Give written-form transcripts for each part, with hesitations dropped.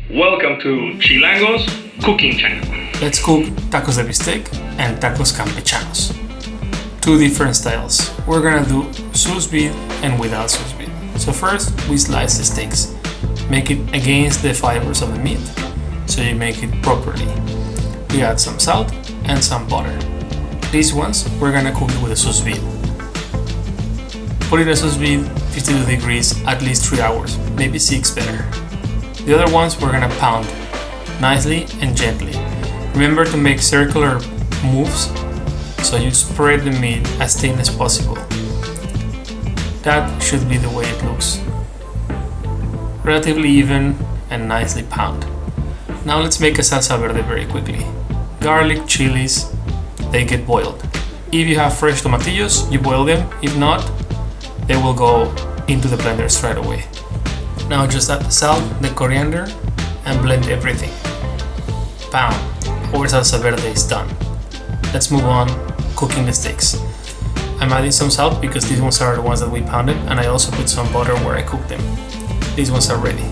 Welcome to Chilango's cooking channel. Let's cook tacos de bistec and tacos campechanos. Two different styles. We're gonna do sous vide and without sous vide. So first, we slice the steaks. Make it against the fibers of the meat, so you make it properly. We add some salt and some butter. These ones, we're gonna cook it with a sous vide. Put it in a sous vide, 52 degrees, at least 3 hours, maybe 6 better. The other ones we're gonna pound nicely and gently. Remember to make circular moves so you spread the meat as thin as possible. That should be the way it looks. Relatively even and nicely pound. Now let's make a salsa verde very quickly. Garlic, chilies, they get boiled. If you have fresh tomatillos, you boil them. If not, they will go into the blender straight away. Now just add the salt, the coriander, and blend everything. Pound. Our salsa verde is done. Let's move on cooking the steaks. I'm adding some salt because these ones are the ones that we pounded, and I also put some butter where I cooked them. These ones are ready.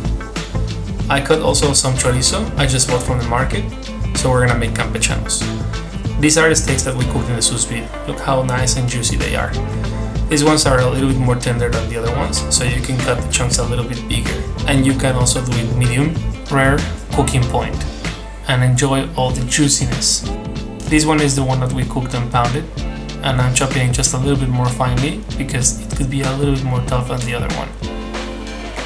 I cut also some chorizo I just bought from the market, so we're gonna make campechanos. These are the steaks that we cooked in the sous vide. Look how nice and juicy they are. These ones are a little bit more tender than the other ones, so you can cut the chunks a little bit bigger. And you can also do it medium, rare cooking point, and enjoy all the juiciness. This one is the one that we cooked and pounded, and I'm chopping it just a little bit more finely because it could be a little bit more tough than the other one.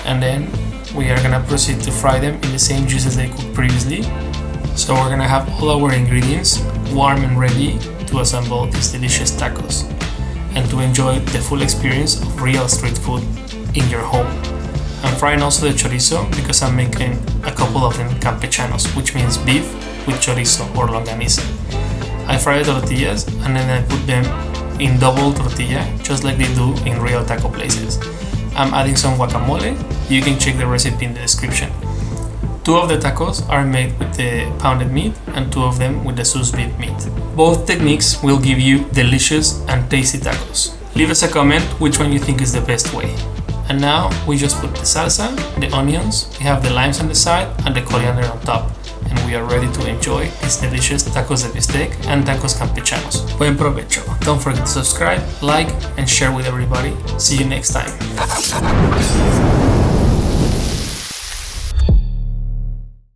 And then we are gonna proceed to fry them in the same juices they cooked previously. So we're gonna have all our ingredients warm and ready to assemble these delicious tacos and to enjoy the full experience of real street food in your home. I'm frying also the chorizo because I'm making a couple of them campechanos, which means beef with chorizo or longaniza. I fry the tortillas and then I put them in double tortilla, just like they do in real taco places. I'm adding some guacamole. You can check the recipe in the description. 2 of the tacos are made with the pounded meat and 2 of them with the sous vide meat. Both techniques will give you delicious and tasty tacos. Leave us a comment which one you think is the best way. And now we just put the salsa, the onions, we have the limes on the side and the coriander on top. And we are ready to enjoy these delicious tacos de bistec and tacos campechanos. Buen provecho. Don't forget to subscribe, like, and share with everybody. See you next time.